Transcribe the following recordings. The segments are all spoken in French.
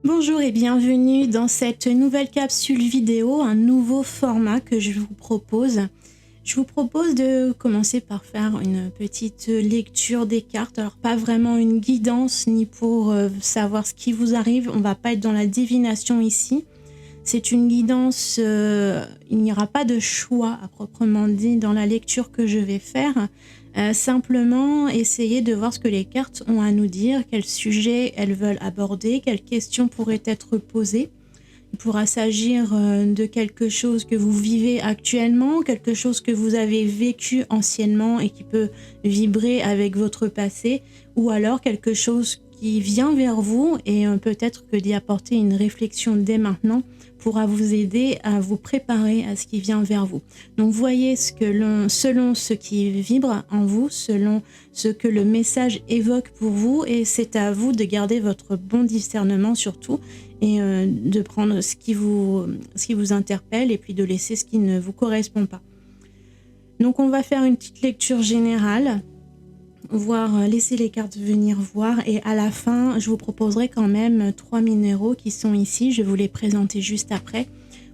Bonjour et bienvenue dans cette nouvelle capsule vidéo, un nouveau format que je vous propose. Je vous propose de commencer par faire une petite lecture des cartes. Alors pas vraiment une guidance ni pour savoir ce qui vous arrive, on va pas être dans la divination ici. C'est une guidance, il n'y aura pas de choix à proprement dit dans la lecture que je vais faire. Simplement essayer de voir ce que les cartes ont à nous dire, quels sujets elles veulent aborder, quelles questions pourraient être posées. Il pourra s'agir de quelque chose que vous vivez actuellement, quelque chose que vous avez vécu anciennement et qui peut vibrer avec votre passé, ou alors quelque chose qui vient vers vous et peut-être que d'y apporter une réflexion dès maintenant pourra vous aider à vous préparer à ce qui vient vers vous. Donc voyez selon ce qui vibre en vous, selon ce que le message évoque pour vous, et c'est à vous de garder votre bon discernement surtout et de prendre ce qui vous interpelle et puis de laisser ce qui ne vous correspond pas. Donc on va faire une petite lecture générale, laisser les cartes venir voir, et à la fin je vous proposerai quand même 3 minéraux qui sont ici, je vais vous les présenter juste après,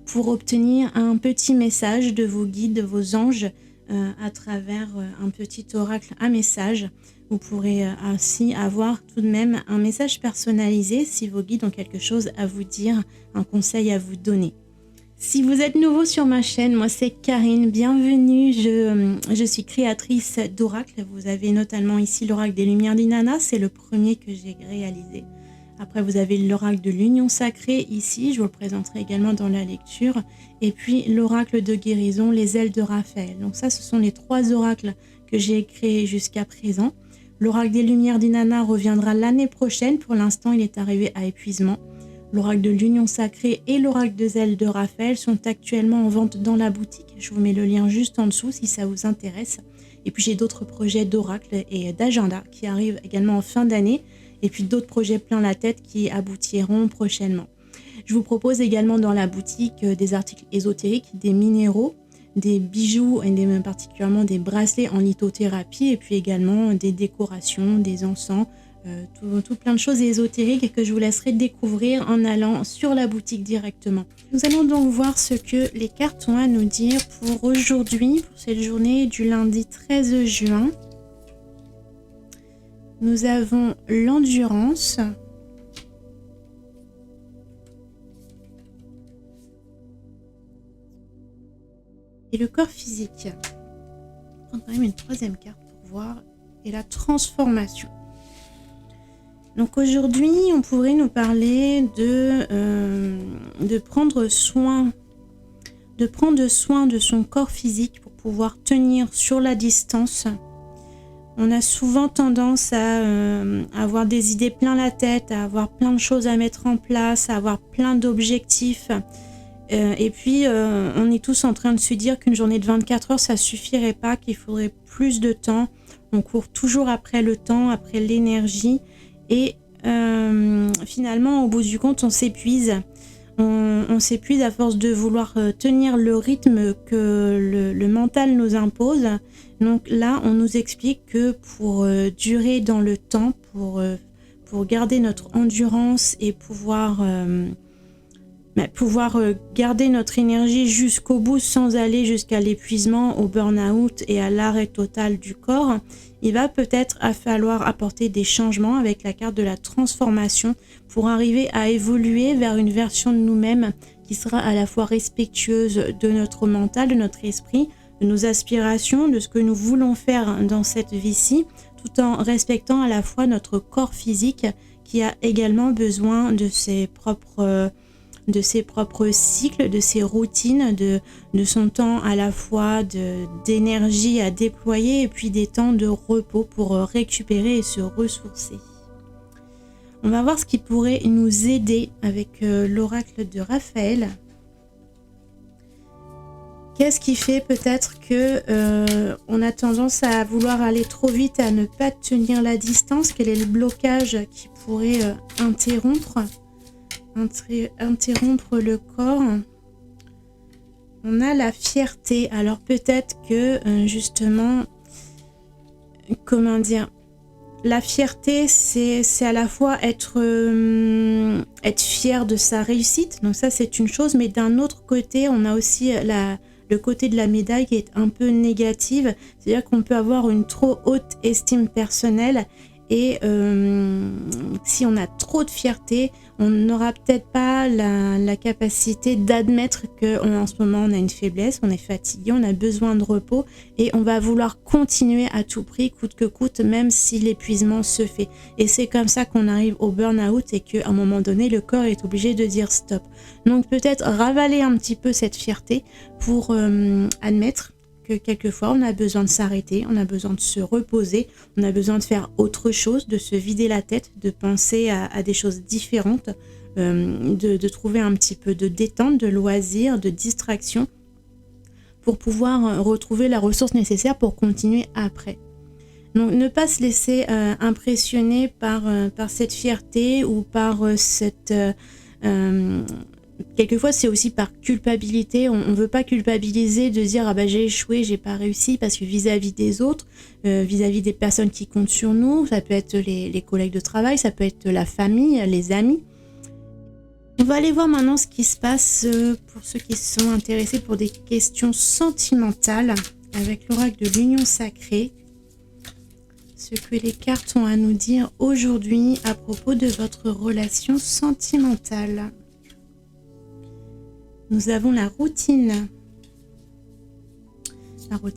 pour obtenir un petit message de vos guides, de vos anges, à travers un petit oracle à message. Vous pourrez ainsi avoir tout de même un message personnalisé si vos guides ont quelque chose à vous dire, un conseil à vous donner. Si vous êtes nouveau sur ma chaîne, moi c'est Karine, bienvenue, je suis créatrice d'oracles. Vous avez notamment ici l'oracle des Lumières d'Inanna, c'est le premier que j'ai réalisé. Après vous avez l'oracle de l'Union Sacrée ici, je vous le présenterai également dans la lecture. Et puis l'oracle de guérison, les ailes de Raphaël. Donc ça, ce sont les 3 oracles que j'ai créés jusqu'à présent. L'oracle des Lumières d'Inanna reviendra l'année prochaine, pour l'instant il est arrivé à épuisement. L'oracle de l'Union Sacrée et l'oracle des ailes de Raphaël sont actuellement en vente dans la boutique. Je vous mets le lien juste en dessous si ça vous intéresse. Et puis j'ai d'autres projets d'oracle et d'agenda qui arrivent également en fin d'année. Et puis d'autres projets plein la tête qui aboutiront prochainement. Je vous propose également dans la boutique des articles ésotériques, des minéraux, des bijoux et particulièrement des bracelets en lithothérapie, et puis également des décorations, des encens, tout plein de choses ésotériques que je vous laisserai découvrir en allant sur la boutique directement. Nous allons donc voir ce que les cartes ont à nous dire pour aujourd'hui, pour cette journée du lundi 13 juin. Nous avons l'endurance, et le corps physique. Je vais prendre quand même une 3e carte pour voir, et la transformation. Donc aujourd'hui, on pourrait nous parler de prendre soin de son corps physique pour pouvoir tenir sur la distance. On a souvent tendance à avoir des idées plein la tête, à avoir plein de choses à mettre en place, à avoir plein d'objectifs. Et puis, on est tous en train de se dire qu'une journée de 24 heures, ça suffirait pas, qu'il faudrait plus de temps. On court toujours après le temps, après l'énergie. Et finalement, au bout du compte, on s'épuise. On s'épuise à force de vouloir tenir le rythme que le mental nous impose. Donc là, on nous explique que pour durer dans le temps, pour garder notre endurance et pouvoir garder notre énergie jusqu'au bout sans aller jusqu'à l'épuisement, au burn-out et à l'arrêt total du corps, il va peut-être falloir apporter des changements avec la carte de la transformation pour arriver à évoluer vers une version de nous-mêmes qui sera à la fois respectueuse de notre mental, de notre esprit, de nos aspirations, de ce que nous voulons faire dans cette vie-ci, tout en respectant à la fois notre corps physique qui a également besoin de ses propres cycles, de ses routines, de son temps à la fois d'énergie à déployer et puis des temps de repos pour récupérer et se ressourcer. On va voir ce qui pourrait nous aider avec l'oracle de Raphaël. Qu'est-ce qui fait peut-être que on a tendance à vouloir aller trop vite, à ne pas tenir la distance? Quel est le blocage qui pourrait interrompre le corps? On a la fierté. Alors peut-être que justement, comment dire, La fierté, c'est à la fois être fier de sa réussite, donc ça c'est une chose, mais d'un autre côté, on a aussi le côté de la médaille qui est un peu négative, c'est-à-dire qu'on peut avoir une trop haute estime personnelle et si on a trop de fierté, on n'aura peut-être pas la capacité d'admettre qu'en ce moment on a une faiblesse, on est fatigué, on a besoin de repos et on va vouloir continuer à tout prix, coûte que coûte, même si l'épuisement se fait. Et c'est comme ça qu'on arrive au burn-out et qu'à un moment donné, le corps est obligé de dire stop. Donc peut-être ravaler un petit peu cette fierté pour admettre que quelquefois on a besoin de s'arrêter, on a besoin de se reposer, on a besoin de faire autre chose, de se vider la tête, de penser à des choses différentes, de trouver un petit peu de détente, de loisir, de distraction pour pouvoir retrouver la ressource nécessaire pour continuer après. Donc ne pas se laisser impressionner par cette fierté ou par cette... quelquefois c'est aussi par culpabilité, on ne veut pas culpabiliser de dire ah bah j'ai échoué, j'ai pas réussi, parce que vis-à-vis des autres, vis-à-vis des personnes qui comptent sur nous, ça peut être les collègues de travail, ça peut être la famille, les amis. On va aller voir maintenant ce qui se passe pour ceux qui sont intéressés pour des questions sentimentales avec l'oracle de l'Union Sacrée. Ce que les cartes ont à nous dire aujourd'hui à propos de votre relation sentimentale. Nous avons la routine,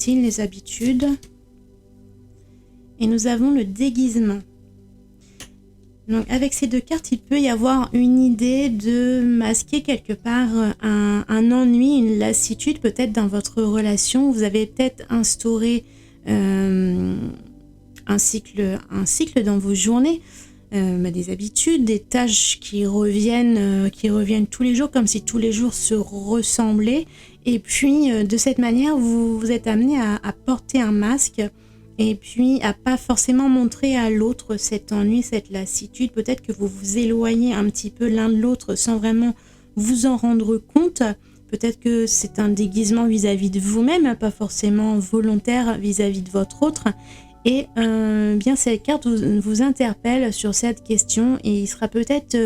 les habitudes, et nous avons le déguisement. Donc avec ces deux cartes, il peut y avoir une idée de masquer quelque part un ennui, une lassitude peut-être dans votre relation. Vous avez peut-être instauré un cycle dans vos journées. Des habitudes, des tâches qui reviennent tous les jours, comme si tous les jours se ressemblaient. Et puis, de cette manière, vous êtes amené à porter un masque et puis à pas forcément montrer à l'autre cet ennui, cette lassitude. Peut-être que vous vous éloignez un petit peu l'un de l'autre sans vraiment vous en rendre compte. Peut-être que c'est un déguisement vis-à-vis de vous-même, pas forcément volontaire vis-à-vis de votre autre. Et bien cette carte vous interpelle sur cette question et il sera peut-être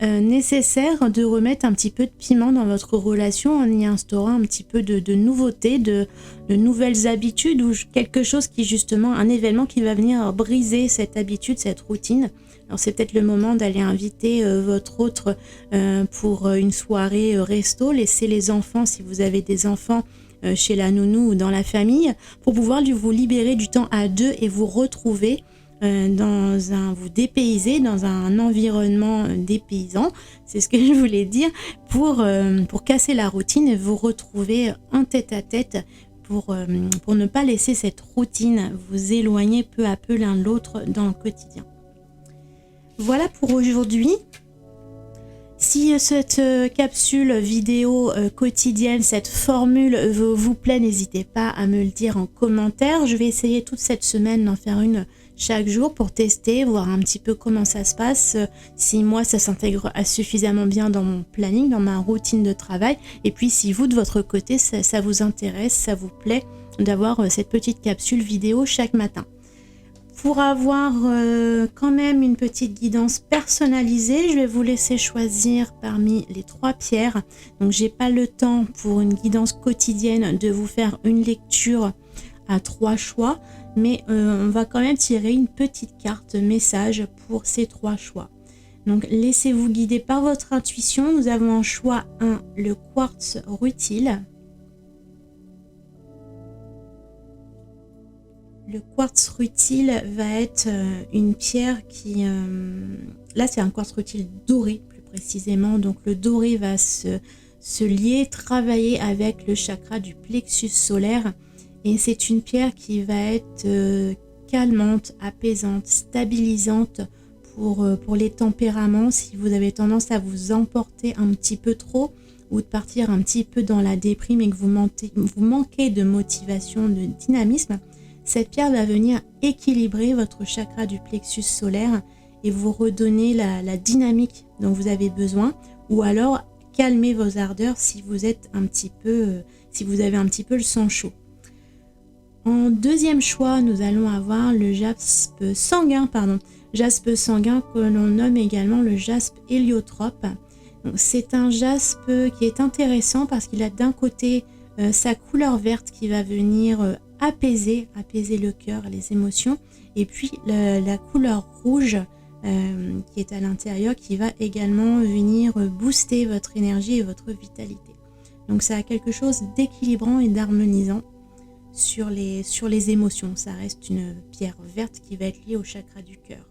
nécessaire de remettre un petit peu de piment dans votre relation en y instaurant un petit peu de nouveauté, de nouvelles habitudes ou quelque chose qui justement, un événement qui va venir briser cette habitude, cette routine. Alors c'est peut-être le moment d'aller inviter votre autre pour une soirée resto, laisser les enfants si vous avez des enfants chez la nounou ou dans la famille pour pouvoir vous libérer du temps à deux et vous retrouver vous dépayser dans un environnement dépaysant, c'est ce que je voulais dire, pour casser la routine et vous retrouver en tête-à-tête pour ne pas laisser cette routine vous éloigner peu à peu l'un de l'autre dans le quotidien. Voilà pour aujourd'hui. Si cette capsule vidéo quotidienne, cette formule vous plaît, n'hésitez pas à me le dire en commentaire. Je vais essayer toute cette semaine d'en faire une chaque jour pour tester, voir un petit peu comment ça se passe, si moi ça s'intègre suffisamment bien dans mon planning, dans ma routine de travail. Et puis si vous de votre côté, ça vous intéresse, ça vous plaît d'avoir cette petite capsule vidéo chaque matin. Pour avoir quand même une petite guidance personnalisée, je vais vous laisser choisir parmi les 3 pierres. Donc j'ai pas le temps pour une guidance quotidienne de vous faire une lecture à 3 choix, mais on va quand même tirer une petite carte message pour ces 3 choix. Donc laissez-vous guider par votre intuition. Nous avons en choix 1, le quartz rutile. Le quartz rutile va être une pierre qui... là, c'est un quartz rutile doré, plus précisément. Donc, le doré va se lier, travailler avec le chakra du plexus solaire. Et c'est une pierre qui va être calmante, apaisante, stabilisante pour les tempéraments. Si vous avez tendance à vous emporter un petit peu trop ou de partir un petit peu dans la déprime et que vous manquez de motivation, de dynamisme, cette pierre va venir équilibrer votre chakra du plexus solaire et vous redonner la dynamique dont vous avez besoin, ou alors calmer vos ardeurs si vous êtes si vous avez un petit peu le sang chaud. En deuxième choix, nous allons avoir le jaspe sanguin, jaspe sanguin que l'on nomme également le jaspe héliotrope. C'est un jaspe qui est intéressant parce qu'il a d'un côté sa couleur verte qui va venir apaiser le cœur, les émotions, et puis la couleur rouge qui est à l'intérieur qui va également venir booster votre énergie et votre vitalité. Donc ça a quelque chose d'équilibrant et d'harmonisant sur les émotions. Ça reste une pierre verte qui va être liée au chakra du cœur.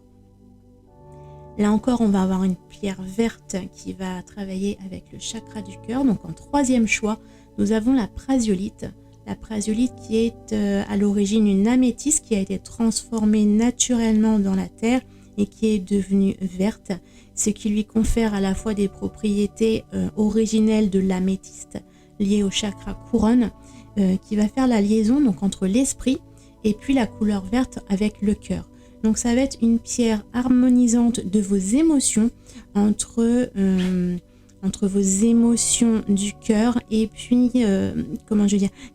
Là encore, on va avoir une pierre verte qui va travailler avec le chakra du cœur. Donc en troisième choix, nous avons la prasiolite. La prasiolite qui est à l'origine une améthyste qui a été transformée naturellement dans la terre et qui est devenue verte, ce qui lui confère à la fois des propriétés originelles de l'améthyste liées au chakra couronne, qui va faire la liaison donc entre l'esprit et puis la couleur verte avec le cœur. Donc ça va être une pierre harmonisante de vos émotions entre vos émotions du cœur et puis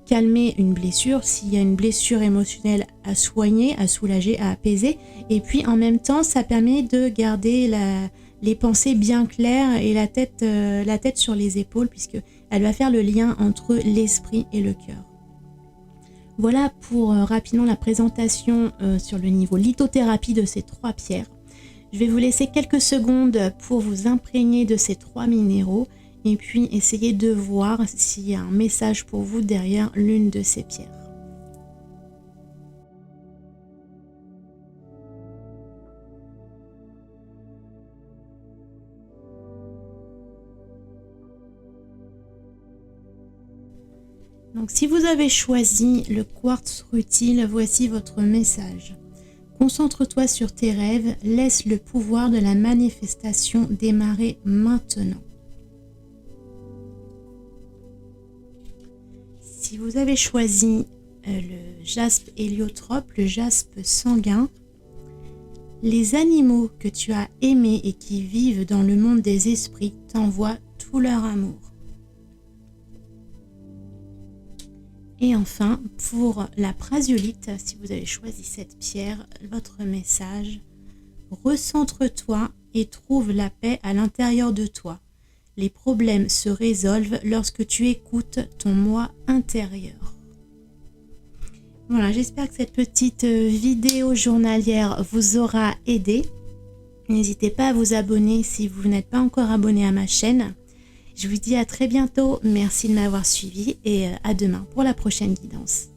calmer une blessure s'il y a une blessure émotionnelle à soigner, à soulager, à apaiser. Et puis en même temps, ça permet de garder les pensées bien claires et la tête sur les épaules puisque elle va faire le lien entre l'esprit et le cœur. Voilà pour rapidement la présentation sur le niveau lithothérapie de ces 3 pierres. Je vais vous laisser quelques secondes pour vous imprégner de ces 3 minéraux et puis essayer de voir s'il y a un message pour vous derrière l'une de ces pierres. Donc si vous avez choisi le quartz rutile, voici votre message. Concentre-toi sur tes rêves, laisse le pouvoir de la manifestation démarrer maintenant. Si vous avez choisi le jaspe héliotrope, le jaspe sanguin, les animaux que tu as aimés et qui vivent dans le monde des esprits t'envoient tout leur amour. Et enfin, pour la prasiolite, si vous avez choisi cette pierre, votre message, recentre-toi et trouve la paix à l'intérieur de toi. Les problèmes se résolvent lorsque tu écoutes ton moi intérieur. Voilà, j'espère que cette petite vidéo journalière vous aura aidé. N'hésitez pas à vous abonner si vous n'êtes pas encore abonné à ma chaîne. Je vous dis à très bientôt, merci de m'avoir suivi et à demain pour la prochaine guidance.